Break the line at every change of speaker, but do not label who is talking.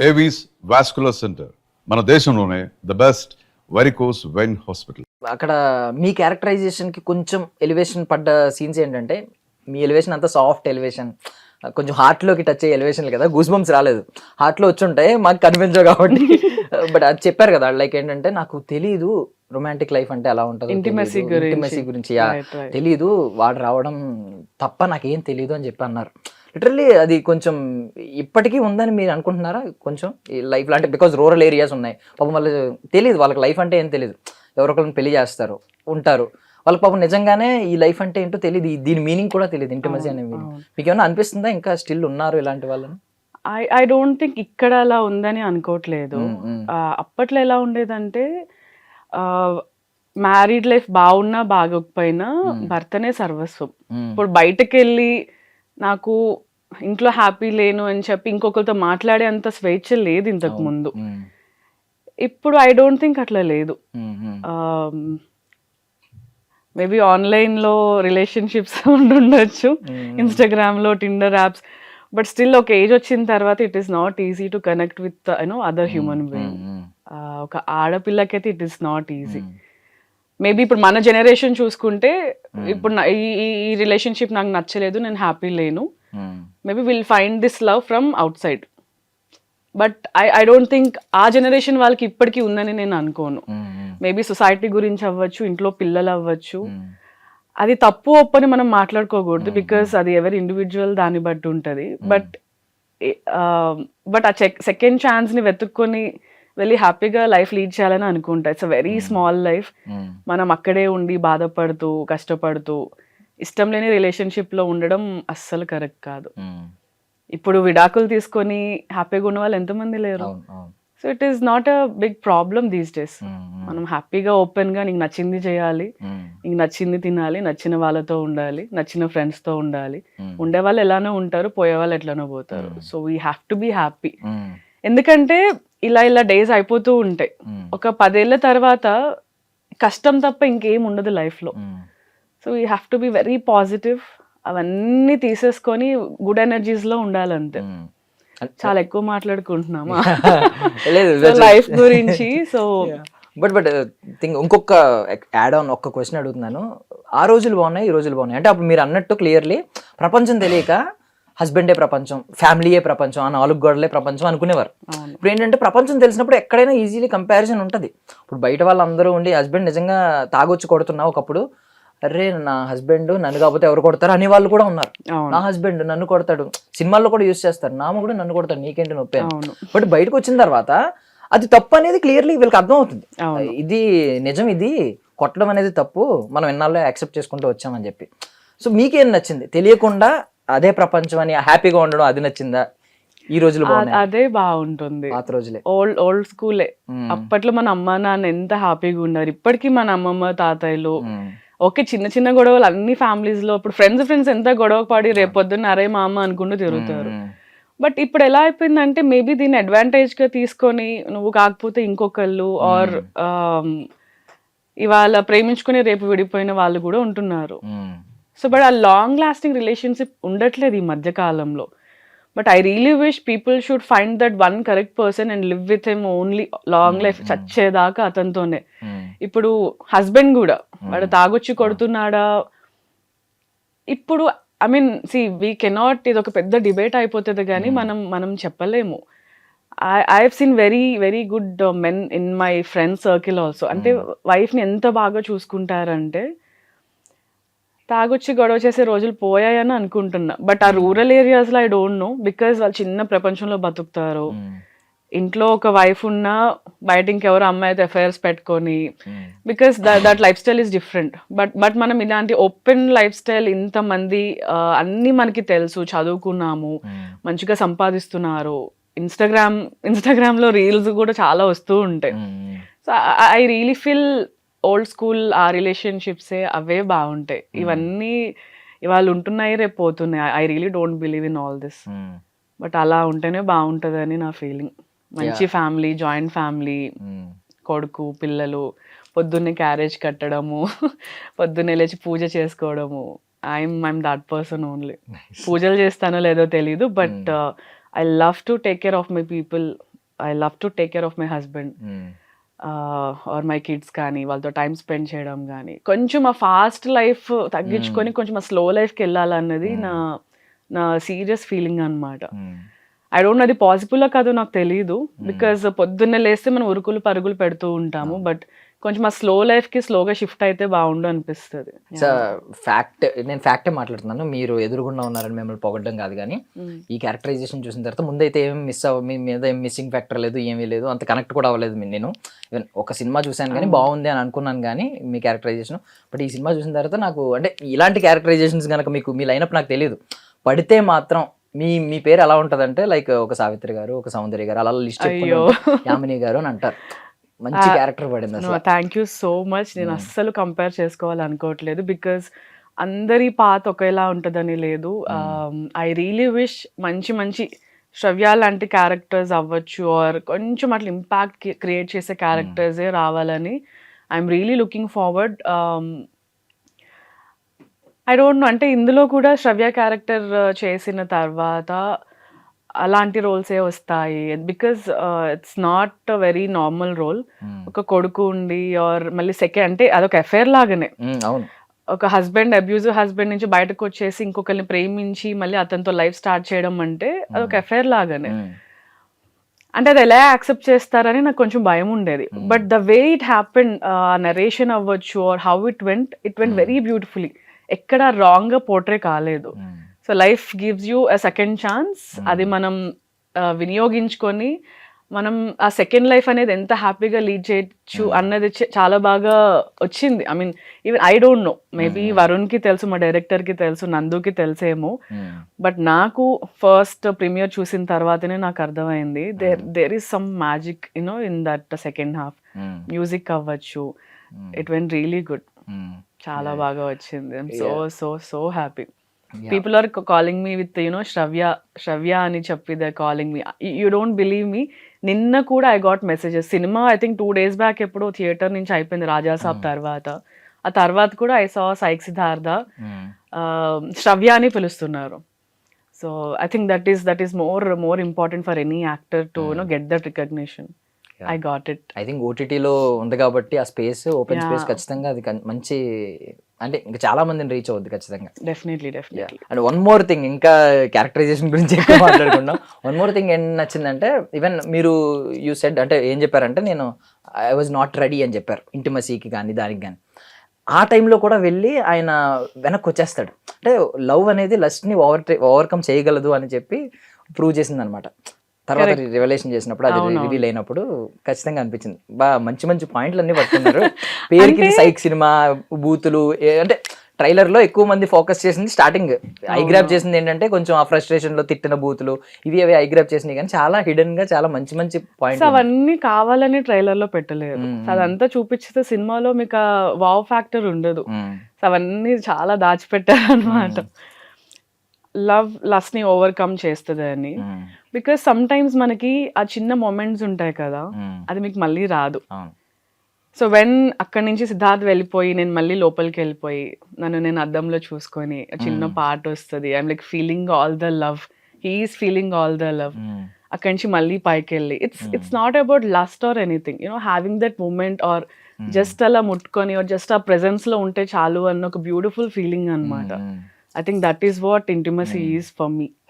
Avis vascular centre మన దేశంలోనే the best varicose vein hospital.
అక్కడ మీ క్యారెక్టరైజేషన్కి కొంచెం ఎలివేషన్ పడ్డ సీన్స్ ఏంటంటే, మీ ఎలివేషన్ అంతా సాఫ్ట్ ఎలివేషన్, కొంచెం హార్ట్లోకి టచ్ అయ్యే ఎలివేషన్ కదా, గూస్ బంప్స్ రాలేదు, హార్ట్లో వచ్చి ఉంటాయి, మాకు కనిపించవు కాబట్టి. బట్ అది చెప్పారు కదా, లైక్ ఏంటంటే నాకు తెలీదు రొమాంటిక్ లైఫ్ అంటే ఎలా ఉంటుంది, ఇంటిమసీ గురించి తెలీదు, వాడు రావడం తప్ప నాకేం తెలీదు అని చెప్పి అన్నారు. లిటరల్లీ అది కొంచెం ఇప్పటికీ ఉందని మీరు అనుకుంటున్నారా? కొంచెం ఈ లైఫ్ లాంటి, బికాజ్ రూరల్ ఏరియాస్ ఉన్నాయి పాపం, వాళ్ళు తెలియదు, వాళ్ళకి లైఫ్ అంటే ఏం తెలియదు, ఎవరొకరిని పెళ్లి చేస్తారు ఉంటారు, వాళ్ళకి పాపం నిజంగానే ఈ లైఫ్ అంటే ఏంటో తెలియదు, దీని మీనింగ్ కూడా తెలియదు, ఇంటిమసీ అనే మీనింగ్. మీకు ఏమైనా అనిపిస్తుందా ఇంకా స్టిల్ ఉన్నారు ఇలాంటి వాళ్ళని?
ఐ డోంట్ థింక్ ఇక్కడ అలా ఉందని అనుకోవట్లేదు. అప్పట్లో ఎలా ఉండేదంటే, మ్యారీడ్ లైఫ్ బాగున్నా బాగోకపోయినా భర్తనే సర్వస్వం. ఇప్పుడు బయటకు వెళ్ళి నాకు ఇంట్లో హ్యాపీ లేను అని చెప్పి ఇంకొకరితో మాట్లాడే అంత స్వేచ్ఛ లేదు ఇంతకు ముందు. ఇప్పుడు ఐ డోంట్ థింక్ అట్లా లేదు. మేబీ ఆన్లైన్లో రిలేషన్షిప్స్ ఉండొచ్చు, ఇన్స్టాగ్రామ్లో, టిండర్ యాప్స్, బట్ స్టిల్ ఒక ఏజ్ వచ్చిన తర్వాత it is not easy to connect with other human being. ఒక ఆడపిల్లకైతే it is not easy. Maybe ఇప్పుడు మన జనరేషన్ చూసుకుంటే, ఇప్పుడు ఈ రిలేషన్షిప్ నాకు నచ్చలేదు, నేను హ్యాపీ లేను, maybe will find this love from out side. But I don't think ఆ జనరేషన్ వాళ్ళకి ఇప్పటికీ ఉందని నేను అనుకోను. మేబీ సొసైటీ గురించి అవ్వచ్చు, ఇంట్లో పిల్లలు అవ్వచ్చు, అది తప్పు ఒప్పని మనం మాట్లాడుకోకూడదు, బికాస్ అది ఎవరి ఇండివిజువల్ దాన్ని బట్టి ఉంటుంది. బట్ ఆ సెకండ్ ఛాన్స్ని వెతుక్కొని వెళ్ళి హ్యాపీగా లైఫ్ లీడ్ చేయాలని అనుకుంటా. It's a very small life. మనం అక్కడే ఉండి బాధపడుతూ కష్టపడుతూ ఇష్టం లేని రిలేషన్షిప్లో ఉండడం అస్సలు కరెక్ట్ కాదు. ఇప్పుడు విడాకులు తీసుకొని హ్యాపీగా ఉన్న వాళ్ళు ఎంతమంది లేరు. So it is not a big problem these days. మనం హ్యాపీగా ఓపెన్గా నీకు నచ్చింది చేయాలి, నీకు నచ్చింది తినాలి, నచ్చిన వాళ్ళతో ఉండాలి, నచ్చిన ఫ్రెండ్స్తో ఉండాలి. ఉండే వాళ్ళు ఎలానో ఉంటారు, పోయే వాళ్ళు ఎట్లానో పోతారు. So we have to be happy. ఎందుకంటే ఇలా డేస్ అయిపోతూ ఉంటాయి. ఒక 10 ఏళ్ళ తర్వాత కష్టం తప్ప ఇంకేం ఉండదు లైఫ్లో. So we have to be very positive. అవన్నీ తీసేసుకొని గుడ్ ఎనర్జీస్లో ఉండాలంతే. చాలా ఎక్కువ మాట్లాడుకుంటున్నామా లైఫ్ గురించి? సో
బట్ థింక్ ఇంకొక యాడ్ ఆన్ ఒక్క క్వశ్చన్ అడుగుతున్నాను. ఆ రోజులు బాగున్నాయి, ఈ రోజులు బాగున్నాయి అంటే, అప్పుడు మీరు అన్నట్టు క్లియర్లీ ప్రపంచం తెలియక హస్బెండే ప్రపంచం, ఫ్యామిలీయే ప్రపంచం, ఆ 4 గోడలే ప్రపంచం అనుకునేవారు. ఇప్పుడు ఏంటంటే ప్రపంచం తెలిసినప్పుడు ఎక్కడైనా ఈజీలీ కంపారిజన్ ఉంటుంది. ఇప్పుడు బయట వాళ్ళందరూ ఉండి హస్బెండ్ నిజంగా తాగొచ్చి కొడుతున్నా ఒకప్పుడు, అరే నా హస్బెండ్ నన్ను కాకపోతే ఎవరు కొడతారు అనే వాళ్ళు కూడా ఉన్నారు. నా హస్బెండ్ నన్ను కొడతాడు, సినిమాల్లో కూడా యూజ్ చేస్తారు, నా మొగుడు నన్ను కొడతాడు, నీకేంటి నొప్పి. బట్ బయటకు వచ్చిన తర్వాత అది తప్పు అనేది క్లియర్లీ వీళ్ళకి అర్థం అవుతుంది. ఇది నిజం, ఇది కొట్టడం అనేది తప్పు, మనం ఎన్నాళ్ళు యాక్సెప్ట్ చేసుకుంటూ వచ్చామని చెప్పి. సో మీకేం నచ్చింది? తెలియకుండా అదే ప్రపంచం అని హ్యాపీగా ఉండడం అది నచ్చిందా? ఈ రోజులు
అదే బాగుంటుంది.
పాత రోజులే,
ఓల్డ్ స్కూలే. అప్పట్లో మన అమ్మ నాన్న ఎంత హ్యాపీగా ఉన్నారు. ఇప్పటికీ మన అమ్మమ్మ తాతయ్యలు ఓకే చిన్న చిన్న గొడవలు అన్ని ఫ్యామిలీస్ లో, ఇప్పుడు ఫ్రెండ్స్ ఎంత గొడవ పడి రేపొద్దున్న అరే మా అమ్మ అనుకుంటూ తిరుగుతారు. బట్ ఇప్పుడు ఎలా అయిపోయిందంటే, మేబీ దీన్ని అడ్వాంటేజ్ గా తీసుకొని నువ్వు కాకపోతే ఇంకొకళ్ళు, ఆర్ ఇవాళ ప్రేమించుకుని రేపు విడిపోయిన వాళ్ళు కూడా ఉంటున్నారు. సో బట్ ఆ లాంగ్ లాస్టింగ్ రిలేషన్షిప్ ఉండట్లేదు ఈ మధ్య కాలంలో. But I really wish people should find that one correct person and live with him only long life, చచ్చేదాకా అతనితోనే. ఇప్పుడు హస్బెండ్ కూడా వాడు తాగొచ్చి కొడుతున్నాడా, ఇప్పుడు ఐ మీన్ వీ కెనాట్, ఇది ఒక పెద్ద డిబేట్ అయిపోతుంది కానీ మనం చెప్పలేము. I have seen very very good men in my friend circle also. అంటే వైఫ్ని ఎంత బాగా చూసుకుంటారంటే, తాగొచ్చి గొడవ చేసే రోజులు పోయాయని అనుకుంటున్నా. బట్ ఆ రూరల్ ఏరియాస్లో ఐ డోంట్ నో, బికాజ్ వాళ్ళు చిన్న ప్రపంచంలో బతుకుతారు. ఇంట్లో ఒక వైఫ్ ఉన్నా బయట ఇంకెవరో అమ్మాయితో ఎఫ్ఐఆర్స్ పెట్టుకొని, because that life style is different. But మనం ఇలాంటి ఓపెన్ లైఫ్ స్టైల్, ఇంతమంది అన్నీ మనకి తెలుసు, చదువుకున్నాము, మంచిగా సంపాదిస్తున్నారు, ఇన్స్టాగ్రామ్లో రీల్స్ కూడా చాలా వస్తూ ఉంటాయి. So I really feel old school ఆ రిలేషన్షిప్సే అవే బాగుంటాయి. ఇవన్నీ ఇవాళ ఉంటున్నాయి, రేపు పోతున్నాయి. I really don't believe in all this. But అలా ఉంటేనే బాగుంటుందని నా ఫీలింగ్. మంచి ఫ్యామిలీ, జాయింట్ ఫ్యామిలీ, కొడుకు పిల్లలు, పొద్దున్నే క్యారేజ్ కట్టడము, పొద్దున్నే లేచి పూజ చేసుకోవడము. I'm that person only. పూజలు చేస్తానో లేదో తెలీదు, but I love to take care of my people I love to take care of my husband or my kids కానీ వాళ్ళతో టైం స్పెండ్ చేయడం కానీ కొంచెం ఆ ఫాస్ట్ లైఫ్ తగ్గించుకొని కొంచెం ఆ స్లో లైఫ్కి వెళ్ళాలన్నది నా సీరియస్ ఫీలింగ్ అనమాట. ఐ డోంట్ నో అది పాసిబుల్ కాదో నాకు తెలియదు, బికాస్ పొద్దున్నే లేస్తే మనం ఉరుకులు పరుగులు పెడుతూ ఉంటాము, బట్ కొంచెం ఆ స్లో లైఫ్కి స్లోగా షిఫ్ట్ అయితే బాగుండు అనిపిస్తుంది.
ఫ్యాక్ట్, నేను ఫ్యాక్టే మాట్లాడుతున్నాను, మీరు ఎదురుగుండా ఉన్నారని మిమ్మల్ని పొగడ్డం కాదు. కానీ ఈ క్యారెక్టరైజేషన్ చూసిన తర్వాత ముందైతే ఏం మీ మీద ఏం మిస్సింగ్ ఫ్యాక్టర్ లేదు, ఏమీ లేదు, అంత కనెక్ట్ కూడా అవ్వలేదు. నేను ఈవెన్ ఒక సినిమా చూశాను కానీ బాగుంది అని అనుకున్నాను కానీ మీ క్యారెక్టరైజేషన్. బట్ ఈ సినిమా చూసిన తర్వాత నాకు అంటే ఇలాంటి క్యారెక్టరైజేషన్స్ కనుక మీకు మీ లైనప్ నాకు తెలియదు, పడితే మాత్రం మీ పేరు ఎలా ఉంటదంటే లైక్ ఒక సావిత్రి గారు, ఒక సౌందర్య గారు, అలా లిస్ట్ యామిని గారు అని అంటారు. మంచి క్యారెక్టర్ పడింది.
Thank you so much. నేను అస్సలు కంపేర్ చేసుకోవాలనుకోవట్లేదు, బికాస్ అందరి పాత్ ఒకేలా ఉంటుందని లేదు. ఐ రియలీ విష్ మంచి మంచి శ్రవ్య లాంటి క్యారెక్టర్స్ అవ్వచ్చు, ఆర్ కొంచెం అట్లా ఇంపాక్ట్ క్రియేట్ చేసే క్యారెక్టర్సే రావాలని I'm really looking forward. I don't no, అంటే ఇందులో కూడా శ్రవ్య క్యారెక్టర్ చేసిన తర్వాత అలాంటి రోల్సే వస్తాయి, because it's not a very normal role. ఒక కొడుకు ఉండి ఆర్ మళ్ళీ సెకండ్ అంటే అదొక అఫేర్ లాగానే, ఒక హస్బెండ్ అబ్యూజివ్ హస్బెండ్ నుంచి బయటకు వచ్చేసి ఇంకొకరిని ప్రేమించి మళ్ళీ అతనితో లైఫ్ స్టార్ట్ చేయడం అంటే అదొక అఫేర్ లాగానే. అంటే అది ఎలా యాక్సెప్ట్ చేస్తారని నాకు కొంచెం భయం ఉండేది, but the way it happen, narration అవ్వచ్చు or how it went very beautifully, ఎక్కడ రాంగ్ గా పోర్ట్రే కాలేదు. So life gives you a second chance, అది మనం వినియోగించుకొని మనం ఆ సెకండ్ లైఫ్ అనేది ఎంత హ్యాపీగా లీడ్ చేయొచ్చు అన్నది చాలా బాగా వచ్చింది. I mean even I don't know, maybe వరుణ్కి తెలుసు, మా డైరెక్టర్కి తెలుసు, నందుకి తెలుసేమో, బట్ నాకు ఫస్ట్ ప్రీమియర్ చూసిన తర్వాతనే నాకు అర్థమైంది there is some magic you know in that second half. Music అవ్వచ్చు, ఇట్ వెంట్ రియలీ గుడ్, చాలా బాగా వచ్చింది. I'm so so so happy. People are calling me with Shravya అని చెప్పి they calling me. You don't believe me, నిన్న కూడా I got messages. Cinema I think 2 days back ఎప్పుడో theatre నుంచి అయిపోయింది రాజాసాబ్ తర్వాత, ఆ తర్వాత కూడా ఐ సా సైక్ సిద్ధార్థ శ్రవ్య అని పిలుస్తున్నారు. So I think that is more important for any actor to you know get that recognition. I got it. I think
ఓటీటీలో ఉంది కాబట్టి ఆ స్పేస్, ఓపెన్ స్పేస్ ఖచ్చితంగా అది మంచి, అంటే ఇంకా చాలా మందిని రీచ్ అవుద్ది ఖచ్చితంగా.
Definitely.
And one more thing, ఇంకా క్యారెక్టరైజేషన్ గురించి ఎక్కువ మాట్లాడుకున్నాం. వన్ మోర్ థింగ్ ఏం నచ్చిందంటే, ఈవెన్ మీరు యూ సెడ్ అంటే ఏం చెప్పారంటే, నేను ఐ వాజ్ నాట్ రెడీ అని చెప్పారు ఇంటిమసీకి కానీ దానికి కానీ. ఆ టైంలో కూడా వెళ్ళి ఆయన వెనక్కి వచ్చేస్తాడు, అంటే లవ్ అనేది లస్ట్ని ఓవర్కమ్ చేయగలదు అని చెప్పి ప్రూవ్ చేసింది అనమాట. తర్వాత రివల్యూషన్ చేసినప్పుడు, అది రివీల్ అయినప్పుడు ఖచ్చితంగా అనిపించింది. మంచి మంచి పాయింట్లు అన్ని పట్టుకున్నారు. పేరుకి సైక్ సినిమా, బూతులు, అంటే ట్రైలర్ లో ఎక్కువ మంది ఫోకస్ చేసింది స్టార్టింగ్, ఐగ్రాప్ చేసింది ఏంటంటే కొంచెం ఆ ఫ్రస్ట్రేషన్ లో తిట్టిన బూతులు, ఇవి అవి ఐగ్రాప్ చేసినాయి. కానీ చాలా హిడెన్ గా చాలా మంచి మంచి పాయింట్స్
అవన్నీ కావాలని ట్రైలర్ లో పెట్టలేదు. అదంతా చూపించితే సినిమాలో మీకు ఆ వావ్ ఫ్యాక్టర్ ఉండదు. అవన్నీ చాలా దాచిపెట్టారు అనమాట. లవ్ లస్ట్ ని ఓవర్కమ్ చేస్తుంది అని, బికాస్ సమ్ టైమ్స్ మనకి ఆ చిన్న మూమెంట్స్ ఉంటాయి కదా, అది మీకు మళ్ళీ రాదు. సో వెన్ అక్కడి నుంచి సిద్ధార్థ్ వెళ్ళిపోయి నేను మళ్ళీ లోపలికి వెళ్ళిపోయి నన్ను నేను అద్దంలో చూసుకొని చిన్న పాట వస్తుంది, I'm like feeling all the love, he's feeling all the love. అక్కడి నుంచి మళ్ళీ పైకి వెళ్ళి it's not about lust or anything, you know having that moment or just అలా ముట్టుకొని ఆర్ జస్ట్ ఆ ప్రెజెన్స్ లో ఉంటే చాలు అన్న ఒక బ్యూటిఫుల్ ఫీలింగ్ అనమాట. I think that is what intimacy is for me.